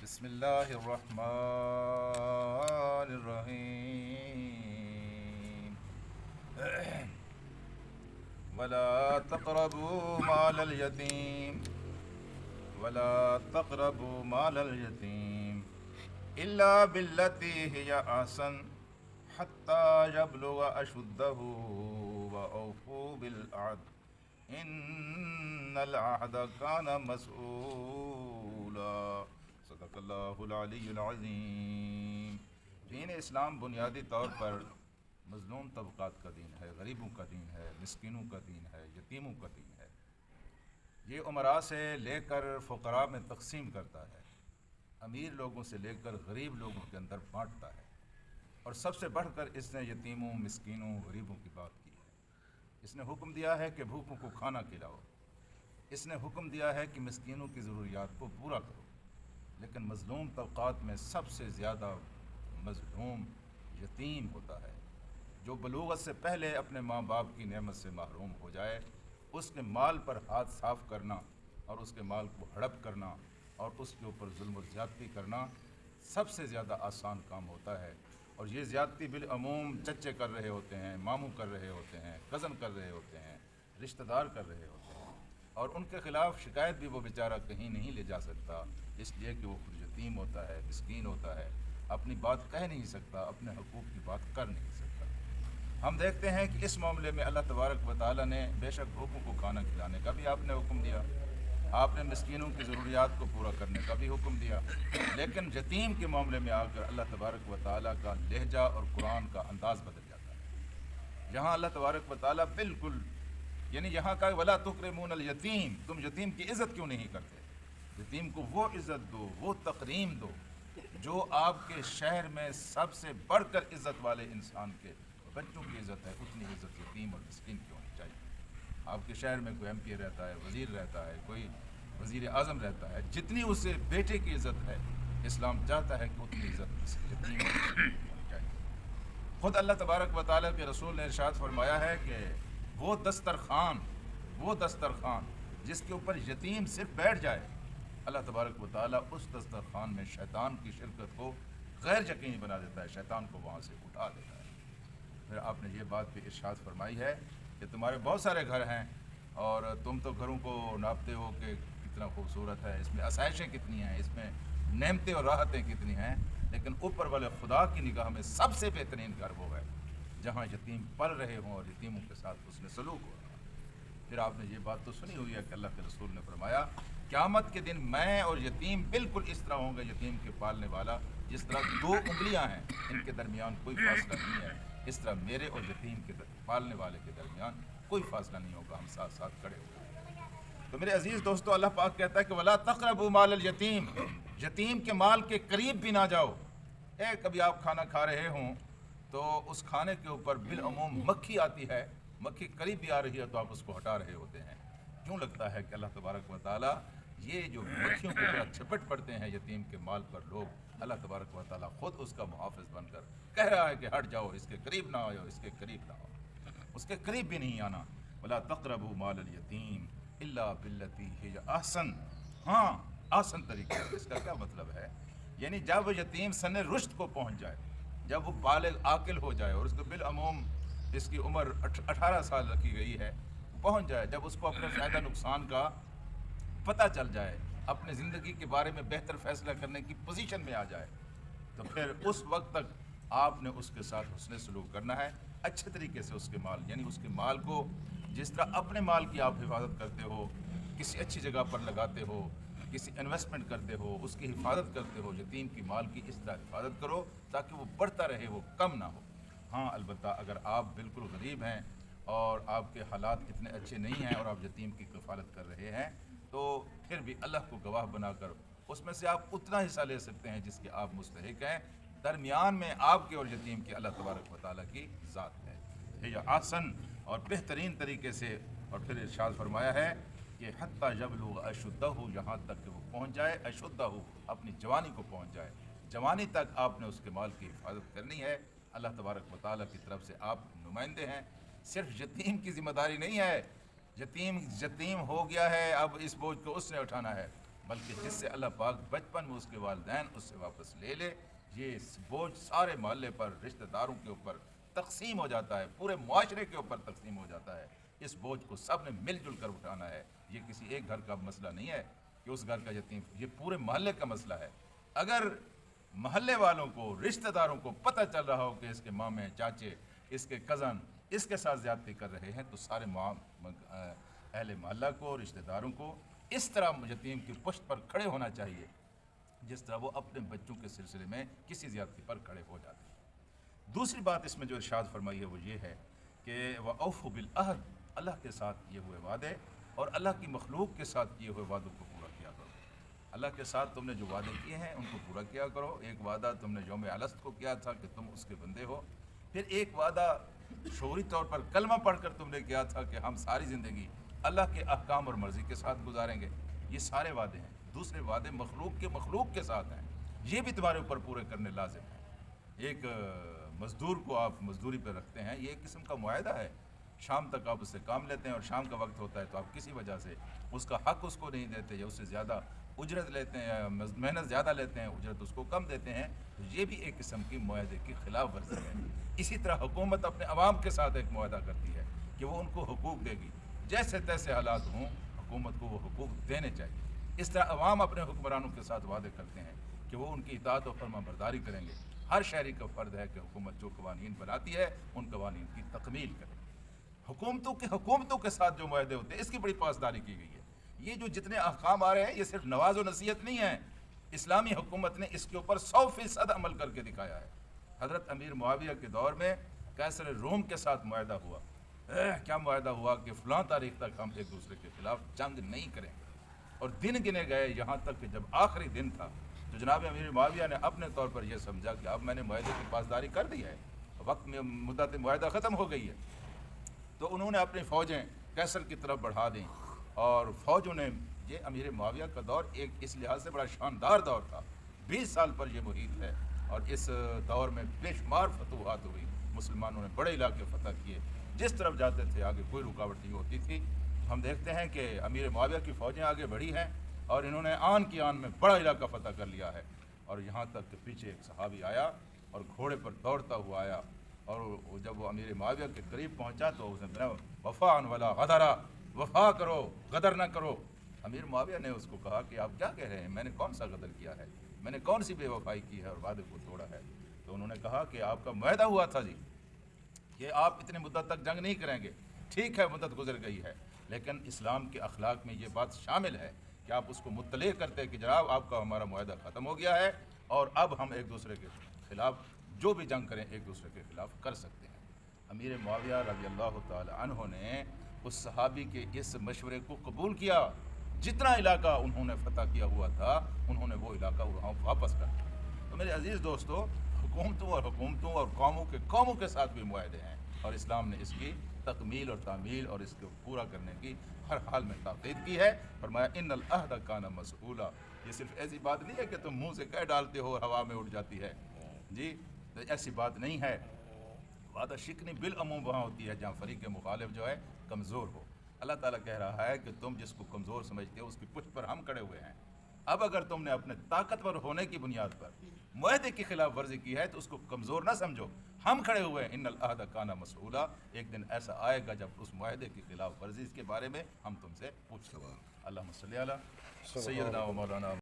بسم الله الرحمن الرحيم. ولا تقربوا مال اليتيم ولا تقربوا مال اليتيم إلا بالتي هي أحسن حتى يبلغ أشده وأوفوا بالعهد إن العهد كان مسؤولا. صدق اللہ العلی العظیم. دین اسلام بنیادی طور پر مظلوم طبقات کا دین ہے، غریبوں کا دین ہے، مسکینوں کا دین ہے، یتیموں کا دین ہے. یہ امراء سے لے کر فقراء میں تقسیم کرتا ہے، امیر لوگوں سے لے کر غریب لوگوں کے اندر بانٹتا ہے. اور سب سے بڑھ کر اس نے یتیموں، مسکینوں، غریبوں کی بات کی ہے. اس نے حکم دیا ہے کہ بھوکوں کو کھانا کھلاؤ. اس نے حکم دیا ہے کہ مسکینوں کی ضروریات کو پورا کرو. لیکن مظلوم طبقات میں سب سے زیادہ مظلوم یتیم ہوتا ہے، جو بلوغت سے پہلے اپنے ماں باپ کی نعمت سے محروم ہو جائے. اس کے مال پر ہاتھ صاف کرنا اور اس کے مال کو ہڑپ کرنا اور اس کے اوپر ظلم و زیادتی کرنا سب سے زیادہ آسان کام ہوتا ہے. اور یہ زیادتی بالعموم چچے کر رہے ہوتے ہیں، ماموں کر رہے ہوتے ہیں، کزن کر رہے ہوتے ہیں، رشتہ دار کر رہے ہوتے ہیں. اور ان کے خلاف شکایت بھی وہ بیچارہ کہیں نہیں لے جا سکتا، اس لیے کہ وہ خود یتیم ہوتا ہے، مسکین ہوتا ہے، اپنی بات کہہ نہیں سکتا، اپنے حقوق کی بات کر نہیں سکتا. ہم دیکھتے ہیں کہ اس معاملے میں اللہ تبارک و تعالیٰ نے بے شک بھوکوں کو کھانا کھلانے کا بھی آپ نے حکم دیا، آپ نے مسکینوں کی ضروریات کو پورا کرنے کا بھی حکم دیا. لیکن یتیم کے معاملے میں آ کر اللہ تبارک و تعالیٰ کا لہجہ اور قرآن کا انداز بدل جاتا ہے. یہاں اللہ تبارک و تعالیٰ بالکل یعنی یہاں کا ولا تکرمون الیتیم، تم یتیم کی عزت کیوں نہیں کرتے؟ یتیم کو وہ عزت دو، وہ تکریم دو جو آپ کے شہر میں سب سے بڑھ کر عزت والے انسان کے بچوں کی عزت ہے، اتنی عزت یتیم اور مسکین کی ہونی چاہیے. آپ کے شہر میں کوئی ایم پی رہتا ہے، وزیر رہتا ہے، کوئی وزیر اعظم رہتا ہے، جتنی اسے بیٹے کی عزت ہے اسلام چاہتا ہے کہ اتنی عزت اس یتیم اور مسکین کی ہونی چاہیے. خود اللہ تبارک و تعالیٰ کے رسول نے ارشاد فرمایا ہے کہ وہ دسترخوان جس کے اوپر یتیم صرف بیٹھ جائے، اللہ تبارک و تعالیٰ اس دسترخوان میں شیطان کی شرکت کو غیر یقینی بنا دیتا ہے، شیطان کو وہاں سے اٹھا دیتا ہے. پھر آپ نے یہ بات بھی ارشاد فرمائی ہے کہ تمہارے بہت سارے گھر ہیں اور تم تو گھروں کو ناپتے ہو کہ کتنا خوبصورت ہے، اس میں آسائشیں کتنی ہیں، اس میں نعمتیں اور راحتیں کتنی ہیں، لیکن اوپر والے خدا کی نگاہ میں سب سے بہترین گھر وہ ہے جہاں یتیم پل رہے ہوں اور یتیموں کے ساتھ اس نے سلوک ہو رہا. پھر آپ نے یہ بات تو سنی ہوئی ہے کہ اللہ کے رسول نے فرمایا قیامت کے دن میں اور یتیم بالکل اس طرح ہوں گے، یتیم کے پالنے والا جس طرح دو انگلیاں ہیں ان کے درمیان کوئی فاصلہ نہیں ہے، اس طرح میرے اور یتیم کے پالنے والے کے درمیان کوئی فاصلہ نہیں ہوگا، ہم ساتھ ساتھ کھڑے ہوں گے. تو میرے عزیز دوستو، اللہ پاک کہتا ہے کہ ولا تقربوا مال الیتیم، یتیم کے مال کے قریب بھی نہ جاؤ. کبھی آپ کھانا کھا رہے ہوں تو اس کھانے کے اوپر بالعموم مکھی آتی ہے، مکھی قریب بھی آ رہی ہے تو آپ اس کو ہٹا رہے ہوتے ہیں. کیوں لگتا ہے کہ اللہ تبارک و تعالیٰ یہ جو مکھیوں کی طرح چھپٹ پڑتے ہیں یتیم کے مال پر لوگ، اللہ تبارک و تعالیٰ خود اس کا محافظ بن کر کہہ رہا ہے کہ ہٹ جاؤ، اس کے قریب نہ آؤ، اس کے قریب نہ آؤ، اس کے قریب بھی نہیں آنا. ولا تقربوا مال الیتیم الا بالتی ہی احسن. ہاں، آسن طریقے. اس کا کیا مطلب ہے؟ یعنی جب وہ یتیم سن رشد کو پہنچ جائے، جب وہ بالغ عاقل ہو جائے اور اس کو بالعموم اس کی عمر 18 سال رکھی گئی ہے، پہنچ جائے، جب اس کو اپنے فائدہ نقصان کا پتہ چل جائے، اپنے زندگی کے بارے میں بہتر فیصلہ کرنے کی پوزیشن میں آ جائے، تو پھر اس وقت تک آپ نے اس کے ساتھ حسن سلوک کرنا ہے، اچھے طریقے سے اس کے مال یعنی اس کے مال کو جس طرح اپنے مال کی آپ حفاظت کرتے ہو، کسی اچھی جگہ پر لگاتے ہو، کسی انویسٹمنٹ کرتے ہو، اس کی حفاظت کرتے ہو، یتیم کی مال کی اس طرح حفاظت کرو تاکہ وہ بڑھتا رہے، وہ کم نہ ہو. ہاں البتہ اگر آپ بالکل غریب ہیں اور آپ کے حالات اتنے اچھے نہیں ہیں اور آپ یتیم کی کفالت کر رہے ہیں تو پھر بھی اللہ کو گواہ بنا کر اس میں سے آپ اتنا حصہ لے سکتے ہیں جس کے آپ مستحق ہیں. درمیان میں آپ کے اور یتیم کے اللہ تبارک و تعالیٰ کی ذات ہے. یہ آسن اور بہترین طریقے سے. اور پھر ارشاد فرمایا ہے کہ حتیٰ یبلغ اشدہ، یہاں تک کہ وہ پہنچ جائے، اشدہ اپنی جوانی کو پہنچ جائے، جوانی تک آپ نے اس کے مال کی حفاظت کرنی ہے. اللہ تبارک و تعالیٰ کی طرف سے آپ نمائندے ہیں. صرف یتیم کی ذمہ داری نہیں ہے، یتیم ہو گیا ہے اب اس بوجھ کو اس نے اٹھانا ہے. بلکہ جس سے اللہ پاک بچپن میں اس کے والدین اس سے واپس لے لے، یہ بوجھ سارے محلے پر، رشتہ داروں کے اوپر تقسیم ہو جاتا ہے، پورے معاشرے کے اوپر تقسیم ہو جاتا ہے۔ اس بوجھ کو سب نے مل جل کر اٹھانا ہے۔ یہ کسی ایک گھر کا مسئلہ نہیں ہے کہ اس گھر کا یتیم، یہ پورے محلے کا مسئلہ ہے۔ اگر محلے والوں کو، رشتہ داروں کو پتہ چل رہا ہو کہ اس کے مامے، چاچے، اس کے کزن اس کے ساتھ زیادتی کر رہے ہیں، تو سارے اہل محلہ کو، رشتہ داروں کو اس طرح یتیم کی پشت پر کھڑے ہونا چاہیے جس طرح وہ اپنے بچوں کے سلسلے میں کسی زیادتی پر کھڑے ہو جاتے ہیں۔ دوسری بات اس میں جو ارشاد فرمائی ہے وہ یہ ہے کہ وَأَوْفُوا بِالْعَهْدِ، اللہ کے ساتھ کیے ہوئے وعدے اور اللہ کی مخلوق کے ساتھ کیے ہوئے وعدوں کو پورا کیا کرو۔ اللہ کے ساتھ تم نے جو وعدے کیے ہیں ان کو پورا کیا کرو۔ ایک وعدہ تم نے یوم الست کو کیا تھا کہ تم اس کے بندے ہو، پھر ایک وعدہ شعوری طور پر کلمہ پڑھ کر تم نے کیا تھا کہ ہم ساری زندگی اللہ کے احکام اور مرضی کے ساتھ گزاریں گے۔ یہ سارے وعدے ہیں۔ دوسرے وعدے مخلوق کے ساتھ ہیں، یہ بھی تمہارے اوپر پورے کرنے لازم ہیں۔ ایک مزدور کو آپ مزدوری پہ رکھتے ہیں، یہ ایک قسم کا معاہدہ ہے۔ شام تک آپ اس سے کام لیتے ہیں اور شام کا وقت ہوتا ہے تو آپ کسی وجہ سے اس کا حق اس کو نہیں دیتے یا اس سے زیادہ اجرت لیتے ہیں یا محنت زیادہ لیتے ہیں، اجرت اس کو کم دیتے ہیں، تو یہ بھی ایک قسم کی معاہدے کی خلاف ورزی ہے۔ اسی طرح حکومت اپنے عوام کے ساتھ ایک معاہدہ کرتی ہے کہ وہ ان کو حقوق دے گی، جیسے تیسے حالات ہوں حکومت کو وہ حقوق دینے چاہیے۔ اس طرح عوام اپنے حکمرانوں کے ساتھ وعدے کرتے ہیں کہ وہ ان کی اطاعت و فرما برداری کریں گے۔ ہر شہری کا فرض ہے کہ حکومت جو قوانین بناتی ہے ان قوانین کی تکمیل کرے۔ حکومتوں کے ساتھ جو معاہدے ہوتے ہیں اس کی بڑی پاسداری کی گئی ہے۔ یہ جو جتنے احکام آ رہے ہیں یہ صرف نواز و نصیحت نہیں ہے، اسلامی حکومت نے اس کے اوپر 100% عمل کر کے دکھایا ہے۔ حضرت امیر معاویہ کے دور میں قیصر روم کے ساتھ معاہدہ ہوا۔ کیا معاہدہ ہوا کہ فلاں تاریخ تک ہم ایک دوسرے کے خلاف جنگ نہیں کریں گے، اور دن گنے گئے یہاں تک کہ جب آخری دن تھا تو جناب امیر معاویہ نے اپنے طور پر یہ سمجھا کہ اب میں نے معاہدے کی پاسداری کر دی ہے، وقت میں مدت معاہدہ ختم ہو گئی ہے، تو انہوں نے اپنی فوجیں قیصر کی طرف بڑھا دیں، اور فوجوں نے، یہ امیر معاویہ کا دور ایک اس لحاظ سے بڑا شاندار دور تھا، 20 سال پر یہ محیط ہے، اور اس دور میں بے شمار فتوحات ہوئی، مسلمانوں نے بڑے علاقے فتح کیے، جس طرف جاتے تھے آگے کوئی رکاوٹ نہیں ہوتی تھی۔ ہم دیکھتے ہیں کہ امیر معاویہ کی فوجیں آگے بڑھی ہیں اور انہوں نے آن کی آن میں بڑا علاقہ فتح کر لیا ہے، اور یہاں تک کہ پیچھے ایک صحابی آیا اور گھوڑے پر دوڑتا ہوا آیا، اور جب وہ امیر معاویہ کے قریب پہنچا تو اس نے کہا وفاء ولا غدرا، وفا کرو، غدر نہ کرو۔ امیر معاویہ نے اس کو کہا کہ آپ کیا کہہ رہے ہیں، میں نے کون سا غدر کیا ہے، میں نے کون سی بے وفائی کی ہے اور وعدے کو توڑا ہے؟ تو انہوں نے کہا کہ آپ کا معاہدہ ہوا تھا جی کہ آپ اتنے مدت تک جنگ نہیں کریں گے، ٹھیک ہے مدت گزر گئی ہے، لیکن اسلام کے اخلاق میں یہ بات شامل ہے کہ آپ اس کو مطلع کرتے کہ جناب آپ کا ہمارا معاہدہ ختم ہو گیا ہے اور اب ہم ایک دوسرے کے خلاف جو بھی جنگ کریں ایک دوسرے کے خلاف کر سکتے ہیں۔ امیر معاویہ رضی اللہ تعالی عنہ نے اس صحابی کے اس مشورے کو قبول کیا، جتنا علاقہ انہوں نے فتح کیا ہوا تھا انہوں نے وہ علاقہ وہاں واپس کر دیا۔ تو میرے عزیز دوستو، حکومتوں اور قوموں کے ساتھ بھی معاہدے ہیں، اور اسلام نے اس کی تکمیل اور تعمیل اور اس کو پورا کرنے کی ہر حال میں تاکید کی ہے۔ فرمایا ان العہد کان مسئولا، یہ صرف ایسی بات نہیں ہے کہ تم منہ سے کہہ ڈالتے ہو اور ہوا میں اڑ جاتی ہے، جی ایسی بات نہیں ہے۔ وعدہ شکنی بالعموم وہاں ہوتی ہے جہاں فریق مخالف جو ہے کمزور ہو۔ اللہ تعالیٰ کہہ رہا ہے کہ تم جس کو کمزور سمجھتے ہو اس کی پشت پر ہم کھڑے ہوئے ہیں۔ اب اگر تم نے اپنے طاقتور ہونے کی بنیاد پر معاہدے کی خلاف ورزی کی ہے تو اس کو کمزور نہ سمجھو، ہم کھڑے ہوئے ہیں۔ ان العہد کان مسئولا، ایک دن ایسا آئے گا جب اس معاہدے کی خلاف ورزی کے بارے میں ہم تم سے پوچھیں گے۔ اللہم صلی علی سیدنا و مولانا